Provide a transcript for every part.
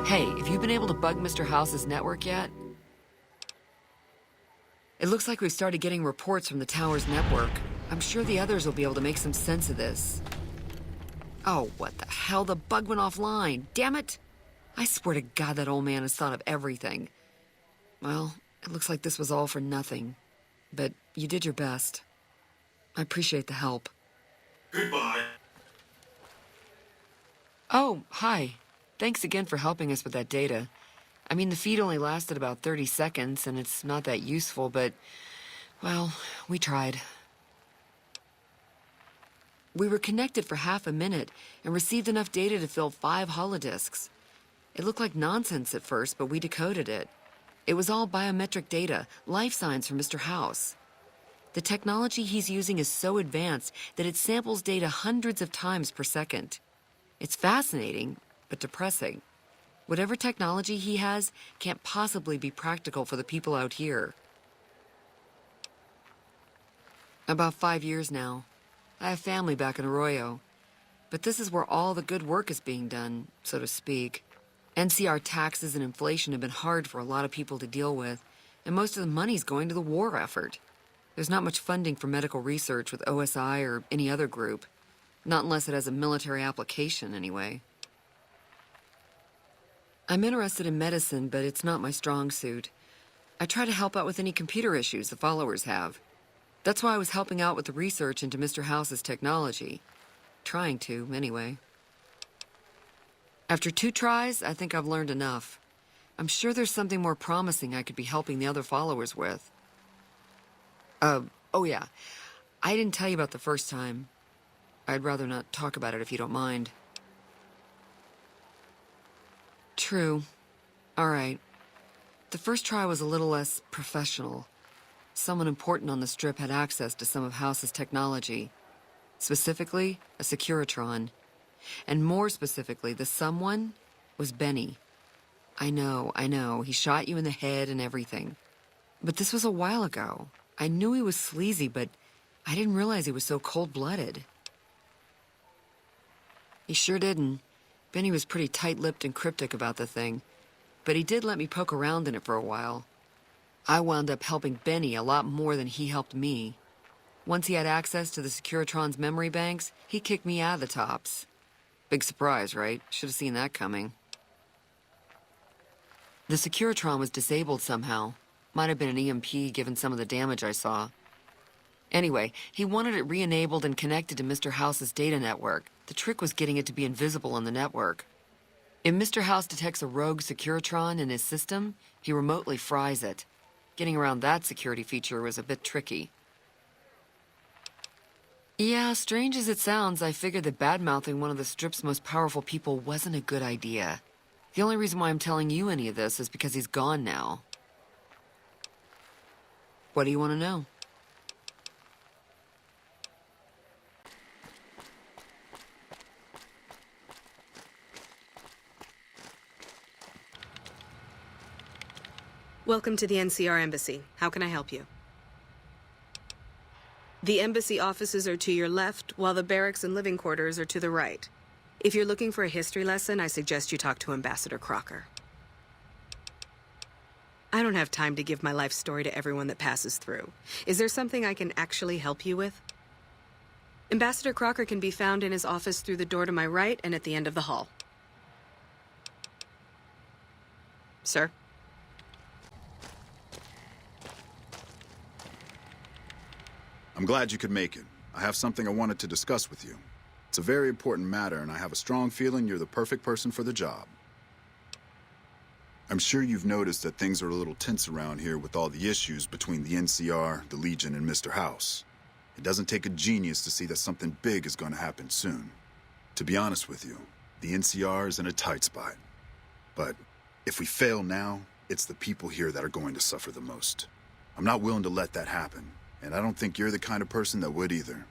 Hey, have you been able to bug Mr. House's network yet? It looks like we've started getting reports from the tower's network. I'm sure the others will be able to make some sense of this. Oh, what the hell? The bug went offline. Damn it! I swear to God that old man has thought of everything. Well, it looks like this was all for nothing. But you did your best. I appreciate the help. Goodbye. Oh, hi. Thanks again for helping us with that data. I mean, the feed only lasted about 30 seconds, and it's not that useful, but, well, we tried. We were connected for half a minute and received enough data to fill 5 holodisks. It looked like nonsense at first, but we decoded it. It was all biometric data, life signs from Mr. House. The technology he's using is so advanced that it samples data hundreds of times per second. It's fascinating, but depressing. Whatever technology he has can't possibly be practical for the people out here. About 5 years now. I have family back in Arroyo. But this is where all the good work is being done, so to speak. NCR taxes and inflation have been hard for a lot of people to deal with, and most of the money's going to the war effort. There's not much funding for medical research with OSI or any other group. Not unless it has a military application, anyway. I'm interested in medicine, but it's not my strong suit. I try to help out with any computer issues the followers have. That's why I was helping out with the research into Mr. House's technology. Trying to, anyway. After 2 tries, I think I've learned enough. I'm sure there's something more promising I could be helping the other followers with. Oh yeah. I didn't tell you about the first time. I'd rather not talk about it if you don't mind. True. All right. The first try was a little less professional. Someone important on the Strip had access to some of House's technology. Specifically, a Securitron. And more specifically, the someone was Benny. I know. He shot you in the head and everything. But this was a while ago. I knew he was sleazy, but I didn't realize he was so cold-blooded. He sure didn't. Benny was pretty tight-lipped and cryptic about the thing, but he did let me poke around in it for a while. I wound up helping Benny a lot more than he helped me. Once he had access to the Securitron's memory banks, he kicked me out of the tops. Big surprise, right? Should have seen that coming. The Securitron was disabled somehow. Might have been an EMP given some of the damage I saw. Anyway, he wanted it re-enabled and connected to Mr. House's data network. The trick was getting it to be invisible on the network. If Mr. House detects a rogue Securitron in his system, he remotely fries it. Getting around that security feature was a bit tricky. Yeah, strange as it sounds, I figured that bad-mouthing one of the Strip's most powerful people wasn't a good idea. The only reason why I'm telling you any of this is because he's gone now. What do you want to know? Welcome to the NCR Embassy. How can I help you? The embassy offices are to your left, while the barracks and living quarters are to the right. If you're looking for a history lesson, I suggest you talk to Ambassador Crocker. I don't have time to give my life story to everyone that passes through. Is there something I can actually help you with? Ambassador Crocker can be found in his office through the door to my right and at the end of the hall. Sir? I'm glad you could make it. I have something I wanted to discuss with you. It's a very important matter, and I have a strong feeling you're the perfect person for the job. I'm sure you've noticed that things are a little tense around here with all the issues between the NCR, the Legion, and Mr. House. It doesn't take a genius to see that something big is going to happen soon. To be honest with you, the NCR is in a tight spot. But if we fail now, it's the people here that are going to suffer the most. I'm not willing to let that happen. And I don't think you're the kind of person that would either.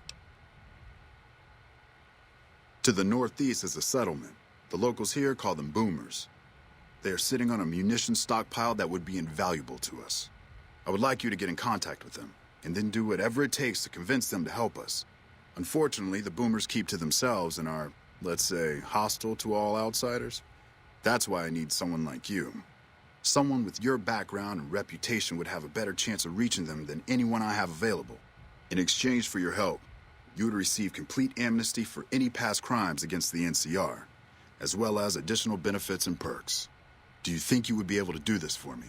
To the northeast is a settlement. The locals here call them boomers. They are sitting on a munitions stockpile that would be invaluable to us. I would like you to get in contact with them, and then do whatever it takes to convince them to help us. Unfortunately, the boomers keep to themselves and are, let's say, hostile to all outsiders. That's why I need someone like you. Someone with your background and reputation would have a better chance of reaching them than anyone I have available. In exchange for your help, you would receive complete amnesty for any past crimes against the NCR, as well as additional benefits and perks. Do you think you would be able to do this for me?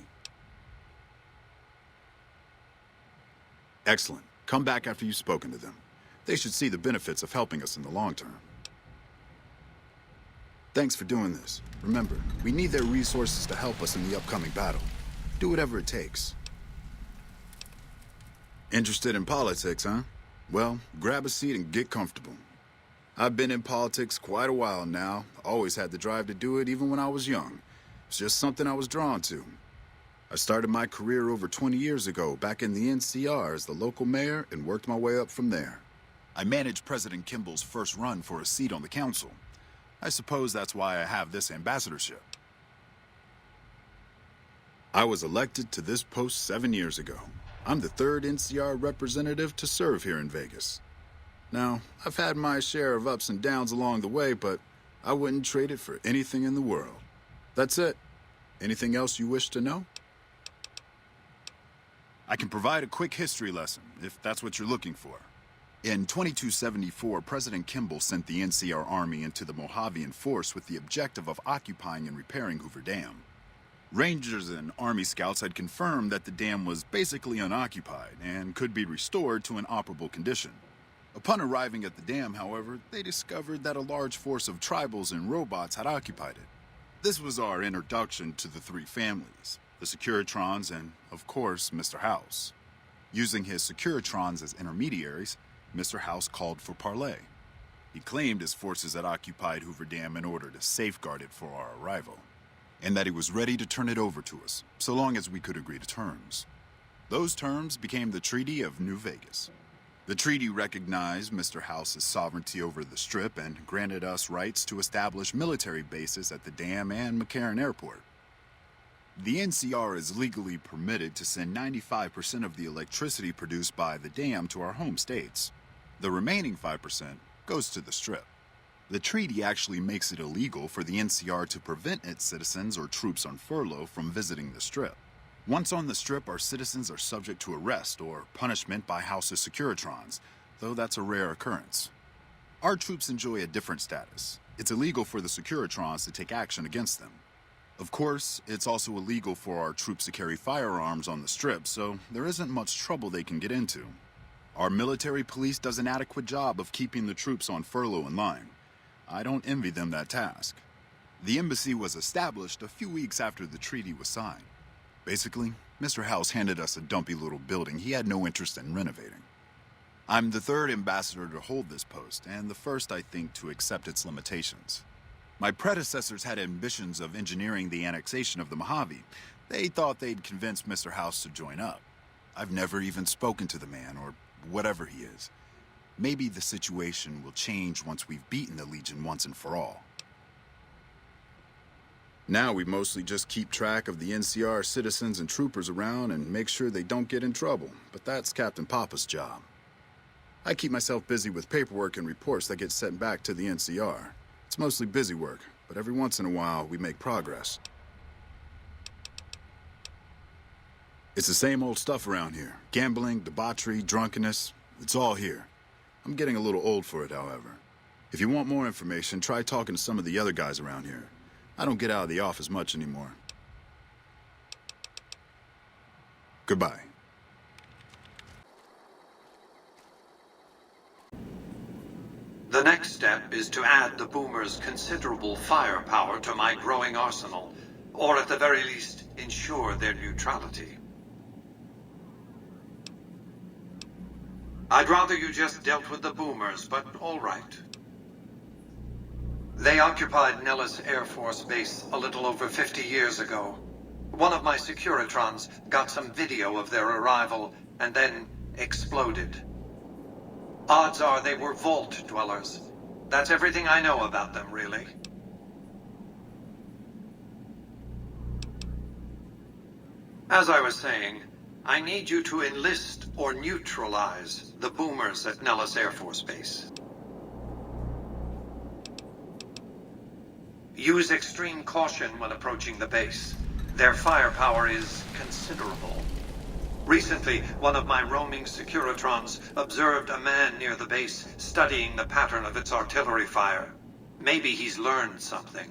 Excellent. Come back after you've spoken to them. They should see the benefits of helping us in the long term. Thanks for doing this. Remember, we need their resources to help us in the upcoming battle. Do whatever it takes. Interested in politics, huh? Well, grab a seat and get comfortable. I've been in politics quite a while now. Always had the drive to do it even when I was young. It's just something I was drawn to. I started my career over 20 years ago, back in the NCR as the local mayor, and worked my way up from there. I managed President Kimball's first run for a seat on the council. I suppose that's why I have this ambassadorship. I was elected to this post 7 years ago. I'm the third NCR representative to serve here in Vegas. Now, I've had my share of ups and downs along the way, but I wouldn't trade it for anything in the world. That's it. Anything else you wish to know? I can provide a quick history lesson, if that's what you're looking for. In 2274, President Kimball sent the NCR Army into the Mojavian Force with the objective of occupying and repairing Hoover Dam. Rangers and Army scouts had confirmed that the dam was basically unoccupied and could be restored to an operable condition. Upon arriving at the dam, however, they discovered that a large force of tribals and robots had occupied it. This was our introduction to the three families, the Securitrons and, of course, Mr. House. Using his Securitrons as intermediaries, Mr. House called for parley. He claimed his forces had occupied Hoover Dam in order to safeguard it for our arrival, and that he was ready to turn it over to us, so long as we could agree to terms. Those terms became the Treaty of New Vegas. The treaty recognized Mr. House's sovereignty over the Strip and granted us rights to establish military bases at the dam and McCarran Airport. The NCR is legally permitted to send 95% of the electricity produced by the dam to our home states. The remaining 5% goes to the Strip. The treaty actually makes it illegal for the NCR to prevent its citizens or troops on furlough from visiting the Strip. Once on the Strip, our citizens are subject to arrest or punishment by House's Securitrons, though that's a rare occurrence. Our troops enjoy a different status. It's illegal for the Securitrons to take action against them. Of course, it's also illegal for our troops to carry firearms on the Strip, so there isn't much trouble they can get into. Our military police does an adequate job of keeping the troops on furlough in line. I don't envy them that task. The embassy was established a few weeks after the treaty was signed. Basically, Mr. House handed us a dumpy little building he had no interest in renovating. I'm the third ambassador to hold this post, and the first, I think, to accept its limitations. My predecessors had ambitions of engineering the annexation of the Mojave. They thought they'd convince Mr. House to join up. I've never even spoken to the man, or whatever he is. Maybe the situation will change once we've beaten the Legion once and for all. Now we mostly just keep track of the NCR citizens and troopers around and make sure they don't get in trouble, but that's Captain Papa's job. I keep myself busy with paperwork and reports that get sent back to the NCR. It's mostly busy work, but every once in a while we make progress. It's the same old stuff around here. Gambling, debauchery, drunkenness, it's all here. I'm getting a little old for it, however. If you want more information, try talking to some of the other guys around here. I don't get out of the office much anymore. Goodbye. The next step is to add the Boomers' considerable firepower to my growing arsenal, or at the very least, ensure their neutrality. I'd rather you just dealt with the Boomers, but all right. They occupied Nellis Air Force Base a little over 50 years ago. One of my Securitrons got some video of their arrival and then exploded. Odds are they were vault dwellers. That's everything I know about them, really. As I was saying, I need you to enlist or neutralize the Boomers at Nellis Air Force Base. Use extreme caution when approaching the base. Their firepower is considerable. Recently, one of my roaming Securitrons observed a man near the base studying the pattern of its artillery fire. Maybe he's learned something.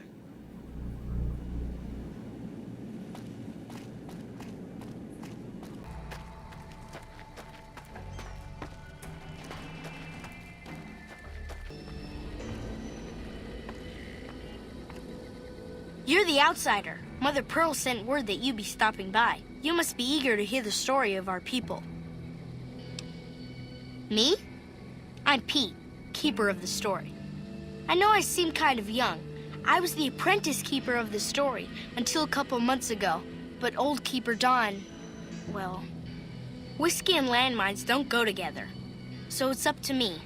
You're the outsider. Mother Pearl sent word that you'd be stopping by. You must be eager to hear the story of our people. Me? I'm Pete, keeper of the story. I know I seem kind of young. I was the apprentice keeper of the story until a couple months ago, but old Keeper Don, well, whiskey and landmines don't go together. So it's up to me.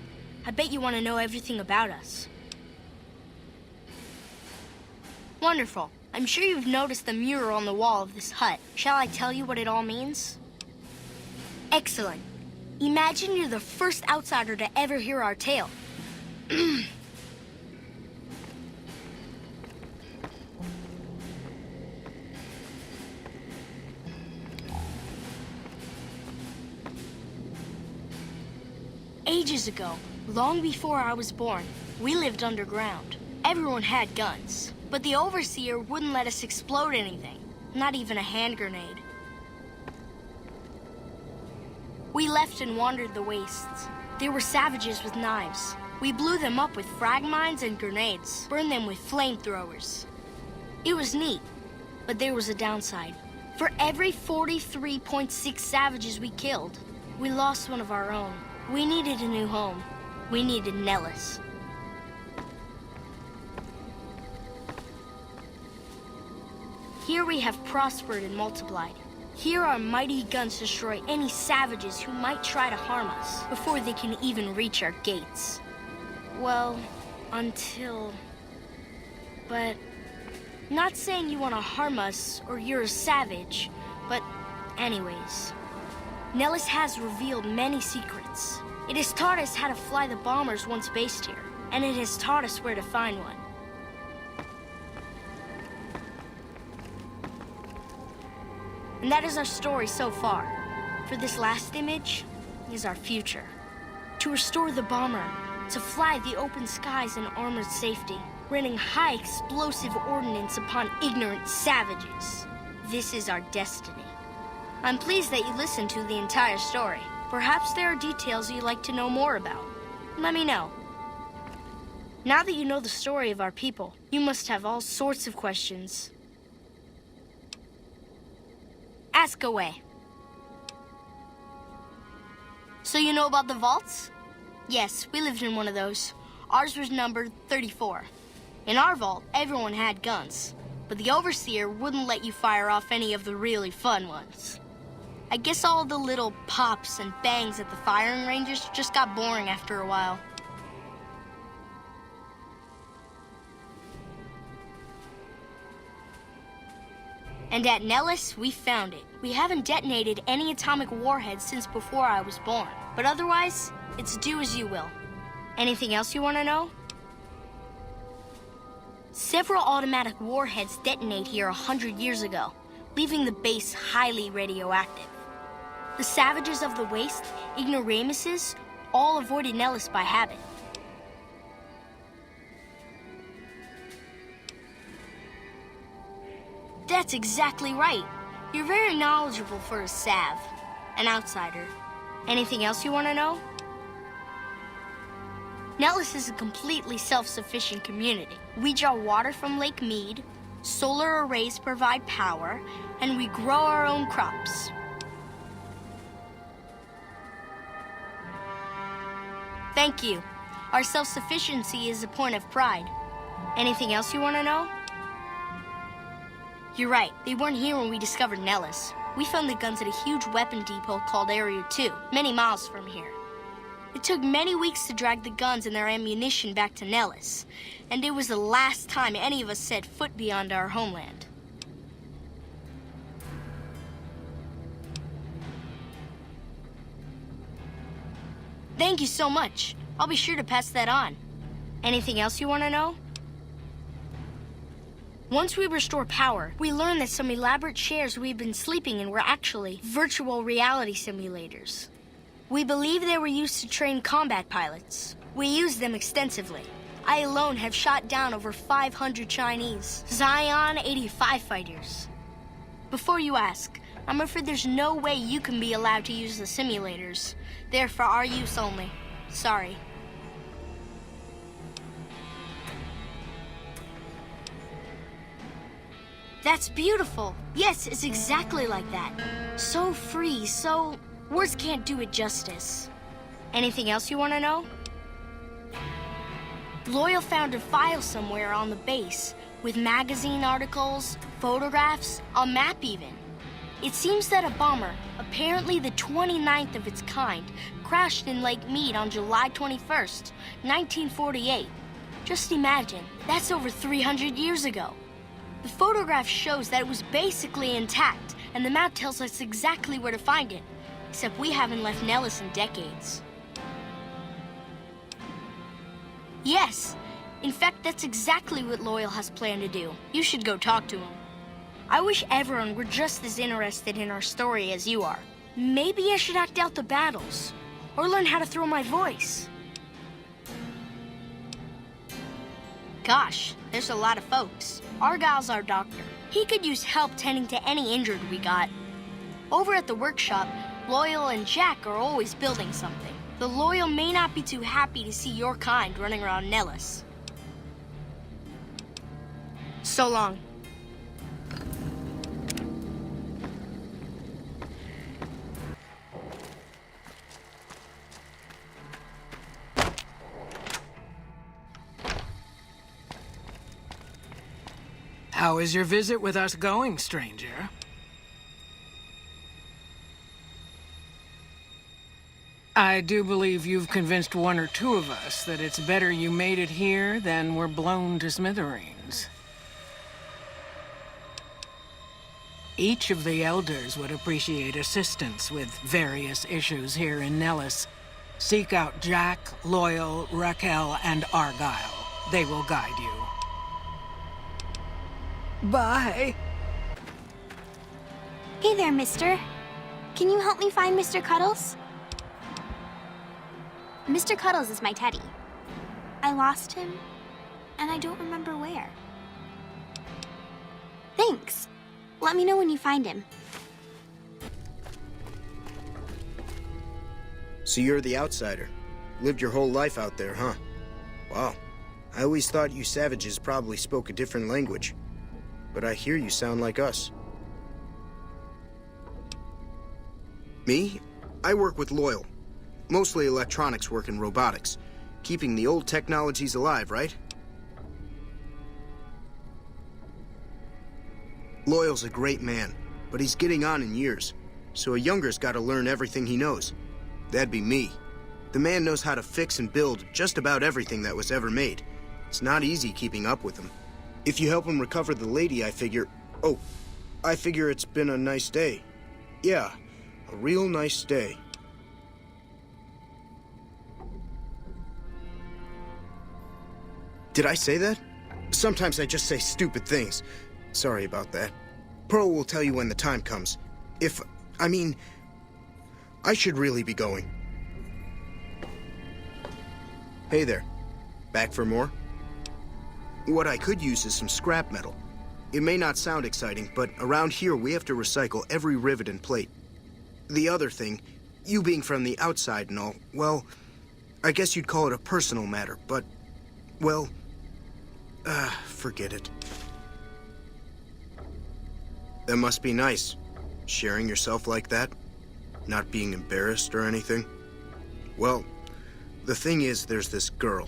I bet you want to know everything about us. Wonderful. I'm sure you've noticed the mural on the wall of this hut. Shall I tell you what it all means? Excellent. Imagine you're the first outsider to ever hear our tale. Ages ago, long before I was born, we lived underground. Everyone had guns. But the Overseer wouldn't let us explode anything, not even a hand grenade. We left and wandered the wastes. There were savages with knives. We blew them up with frag mines and grenades, burned them with flamethrowers. It was neat, but there was a downside. For every 43.6 savages we killed, we lost one of our own. We needed a new home. We needed Nellis. Here we have prospered and multiplied. Here our mighty guns destroy any savages who might try to harm us before they can even reach our gates. Well, until... But... Not saying you want to harm us or you're a savage, but anyways. Nellis has revealed many secrets. It has taught us how to fly the bombers once based here, and it has taught us where to find one. And that is our story so far. For this last image is our future. To restore the bomber, to fly the open skies in armored safety, raining high explosive ordnance upon ignorant savages. This is our destiny. I'm pleased that you listened to the entire story. Perhaps there are details you'd like to know more about. Let me know. Now that you know the story of our people, you must have all sorts of questions. Ask away. So you know about the vaults? Yes, we lived in one of those. Ours was numbered 34. In our vault, everyone had guns, but the overseer wouldn't let you fire off any of the really fun ones. I guess all the little pops and bangs at the firing ranges just got boring after a while. And at Nellis, we found it. We haven't detonated any atomic warheads since before I was born. But otherwise, it's do as you will. Anything else you want to know? Several automatic warheads detonate here 100 years ago, leaving the base highly radioactive. The savages of the waste, ignoramuses, all avoided Nellis by habit. That's exactly right. You're very knowledgeable for a Sav, an outsider. Anything else you want to know? Nellis is a completely self-sufficient community. We draw water from Lake Mead, solar arrays provide power, and we grow our own crops. Thank you. Our self-sufficiency is a point of pride. Anything else you want to know? You're right. They weren't here when we discovered Nellis. We found the guns at a huge weapon depot called Area 2, many miles from here. It took many weeks to drag the guns and their ammunition back to Nellis, and it was the last time any of us set foot beyond our homeland. Thank you so much. I'll be sure to pass that on. Anything else you want to know? Once we restore power, we learned that some elaborate chairs we've been sleeping in were actually virtual reality simulators. We believe they were used to train combat pilots. We used them extensively. I alone have shot down over 500 Chinese Zion 85 fighters. Before you ask, I'm afraid there's no way you can be allowed to use the simulators. They're for our use only. Sorry. That's beautiful. Yes, it's exactly like that. So free, so... words can't do it justice. Anything else you want to know? Loyal found a file somewhere on the base with magazine articles, photographs, a map even. It seems that a bomber, apparently the 29th of its kind, crashed in Lake Mead on July 21st, 1948. Just imagine, that's over 300 years ago. The photograph shows that it was basically intact, and the map tells us exactly where to find it. Except we haven't left Nellis in decades. Yes. In fact, that's exactly what Loyal has planned to do. You should go talk to him. I wish everyone were just as interested in our story as you are. Maybe I should act out the battles, or learn how to throw my voice. Gosh, there's a lot of folks. Argyle's our doctor. He could use help tending to any injured we got. Over at the workshop, Loyal and Jack are always building something. The Loyal may not be too happy to see your kind running around Nellis. So long. How is your visit with us going, stranger? I do believe you've convinced one or two of us that it's better you made it here than were blown to smithereens. Each of the elders would appreciate assistance with various issues here in Nellis. Seek out Jack, Loyal, Raquel, and Argyle. They will guide you. Bye. Hey there, mister. Can you help me find Mr. Cuddles? Mr. Cuddles is my teddy. I lost him, and I don't remember where. Thanks. Let me know when you find him. So you're the outsider. Lived your whole life out there, huh? Wow. I always thought you savages probably spoke a different language. But I hear you sound like us. Me? I work with Loyal. Mostly electronics work and robotics. Keeping the old technologies alive, right? Loyal's a great man, but he's getting on in years. So a younger's gotta learn everything he knows. That'd be me. The man knows how to fix and build just about everything that was ever made. It's not easy keeping up with him. If you help him recover the lady, I figure... Oh, I figure it's been a nice day. Yeah, a real nice day. Did I say that? Sometimes I just say stupid things. Sorry about that. Pearl will tell you when the time comes. I should really be going. Hey there. Back for more? What I could use is some scrap metal. It may not sound exciting, but around here we have to recycle every rivet and plate. The other thing, you being from the outside and all, well, I guess you'd call it a personal matter, but, well, forget it. That must be nice, sharing yourself like that, not being embarrassed or anything. Well, the thing is, there's this girl.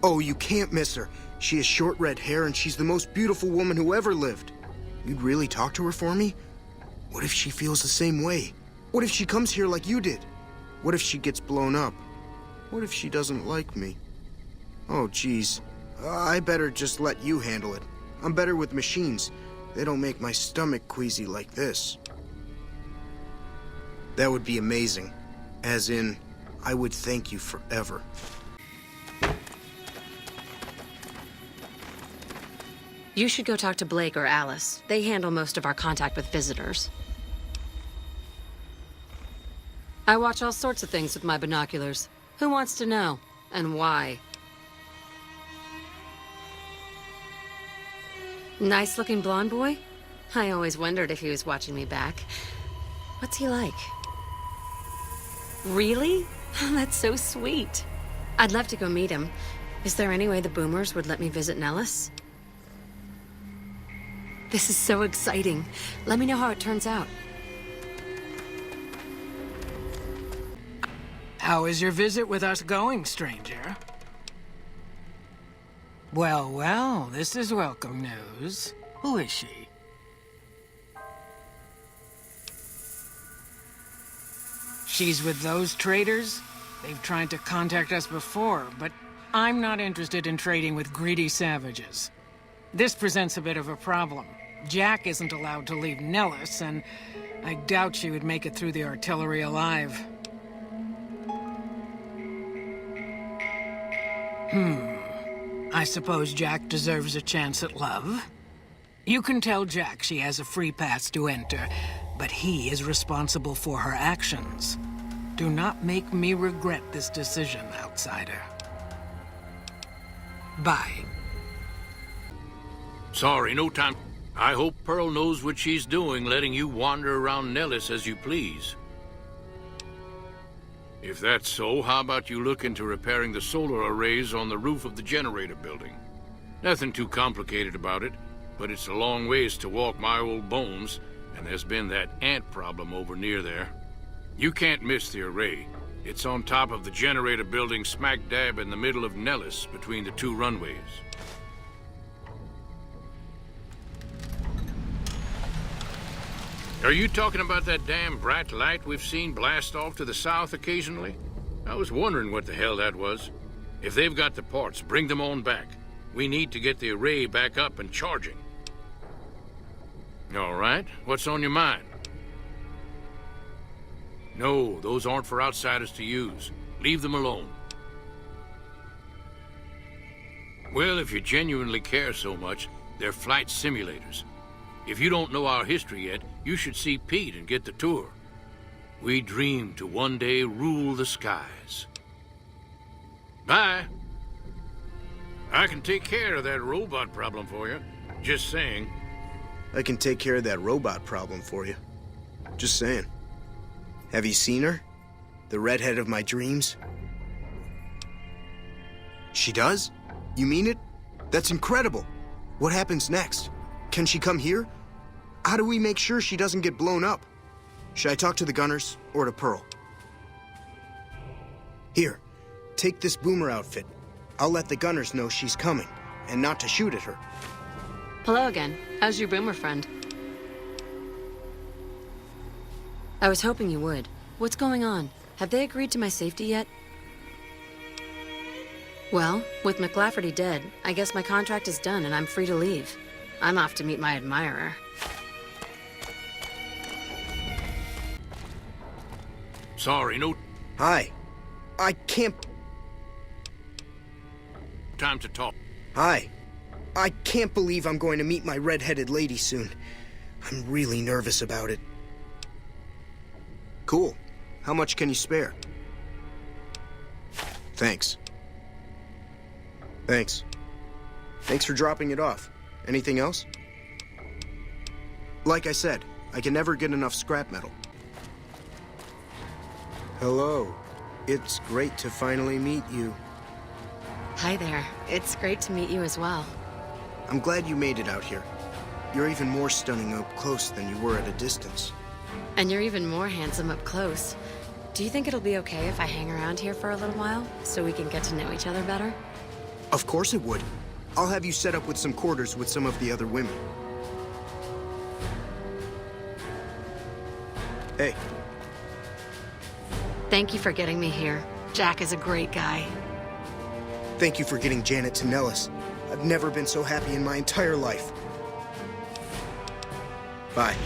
Oh, you can't miss her. She has short red hair and she's the most beautiful woman who ever lived. You'd really talk to her for me? What if she feels the same way? What if she comes here like you did? What if she gets blown up? What if she doesn't like me? Oh, geez. I better just let you handle it. I'm better with machines. They don't make my stomach queasy like this. That would be amazing. As in, I would thank you forever. You should go talk to Blake or Alice. They handle most of our contact with visitors. I watch all sorts of things with my binoculars. Who wants to know? And why? Nice-looking blonde boy? I always wondered if he was watching me back. What's he like? Really? That's so sweet. I'd love to go meet him. Is there any way the Boomers would let me visit Nellis? This is so exciting. Let me know how it turns out. How is your visit with us going, stranger? Well, well, this is welcome news. Who is she? She's with those traders? They've tried to contact us before, but I'm not interested in trading with greedy savages. This presents a bit of a problem. Jack isn't allowed to leave Nellis, and I doubt she would make it through the artillery alive. I suppose Jack deserves a chance at love. You can tell Jack she has a free pass to enter, but he is responsible for her actions. Do not make me regret this decision, outsider. Bye. Sorry, no time. I hope Pearl knows what she's doing, letting you wander around Nellis as you please. If that's so, how about you look into repairing the solar arrays on the roof of the generator building? Nothing too complicated about it, but it's a long ways to walk my old bones, and there's been that ant problem over near there. You can't miss the array. It's on top of the generator building smack dab in the middle of Nellis, between the two runways. Are you talking about that damn bright light we've seen blast off to the south occasionally? I was wondering what the hell that was. If they've got the parts, bring them on back. We need to get the array back up and charging. All right, what's on your mind? No, those aren't for outsiders to use. Leave them alone. Well, if you genuinely care so much, they're flight simulators. If you don't know our history yet, you should see Pete and get the tour. We dream to one day rule the skies. Bye. I can take care of that robot problem for you. Just saying. I can take care of that robot problem for you. Just saying. Have you seen her? The redhead of my dreams? She does? You mean it? That's incredible. What happens next? Can she come here? How do we make sure she doesn't get blown up? Should I talk to the Gunners or to Pearl? Here, take this Boomer outfit. I'll let the Gunners know she's coming, and not to shoot at her. Hello again. How's your boomer friend? I was hoping you would. What's going on? Have they agreed to my safety yet? Well, with McLafferty dead, I guess my contract is done and I'm free to leave. I'm off to meet my admirer. Sorry, no Hi. I can't... time to talk. Hi. I can't believe I'm going to meet my red-headed lady soon. I'm really nervous about it. Cool. How much can you spare? Thanks. Thanks. Thanks for dropping it off. Anything else? Like I said, I can never get enough scrap metal. Hello. It's great to finally meet you. Hi there. It's great to meet you as well. I'm glad you made it out here. You're even more stunning up close than you were at a distance. And you're even more handsome up close. Do you think it'll be okay if I hang around here for a little while, so we can get to know each other better? Of course it would. I'll have you set up with some quarters with some of the other women. Hey. Thank you for getting me here. Jack is a great guy. Thank you for getting Janet to Nellis. I've never been so happy in my entire life. Bye.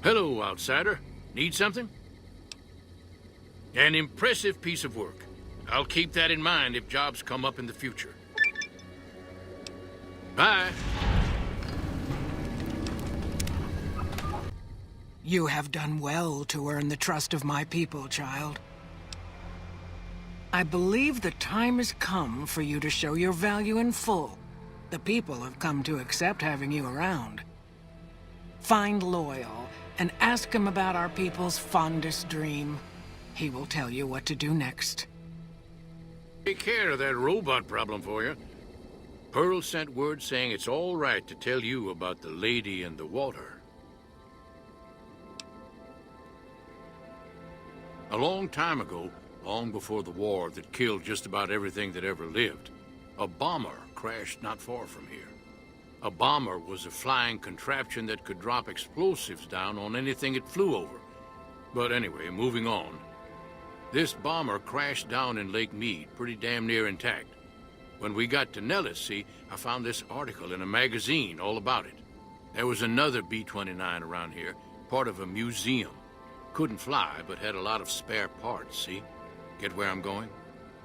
Hello, outsider. Need something? An impressive piece of work. I'll keep that in mind if jobs come up in the future. Bye. You have done well to earn the trust of my people, child. I believe the time has come for you to show your value in full. The people have come to accept having you around. Find Loyal and ask him about our people's fondest dream. He will tell you what to do next. Take care of that robot problem for you. Pearl sent word saying it's all right to tell you about the lady in the water. A long time ago, long before the war that killed just about everything that ever lived, a bomber crashed not far from here. A bomber was a flying contraption that could drop explosives down on anything it flew over. But anyway, moving on. This bomber crashed down in Lake Mead, pretty damn near intact. When we got to Nellis, see, I found this article in a magazine all about it. There was another B-29 around here, part of a museum. Couldn't fly, but had a lot of spare parts, see? Get where I'm going?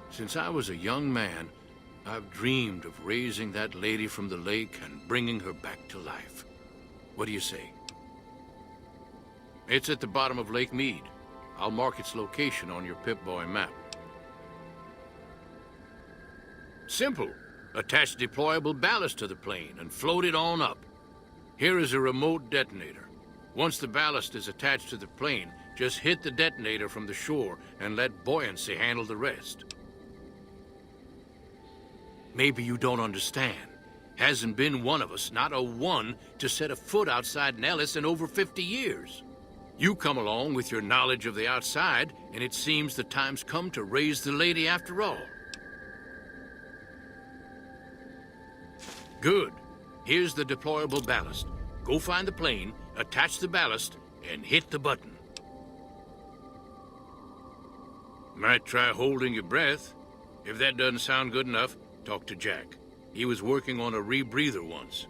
Since I was a young man, I've dreamed of raising that lady from the lake and bringing her back to life. What do you say? It's at the bottom of Lake Mead. I'll mark its location on your Pip-Boy map. Simple. Attach deployable ballast to the plane and float it on up. Here is a remote detonator. Once the ballast is attached to the plane, just hit the detonator from the shore and let buoyancy handle the rest. Maybe you don't understand. Hasn't been one of us, not a one, to set a foot outside Nellis in over 50 years. You come along with your knowledge of the outside, and it seems the time's come to raise the lady after all. Good. Here's the deployable ballast. Go find the plane, attach the ballast, and hit the button. Might try holding your breath. If that doesn't sound good enough, talk to Jack. He was working on a rebreather once.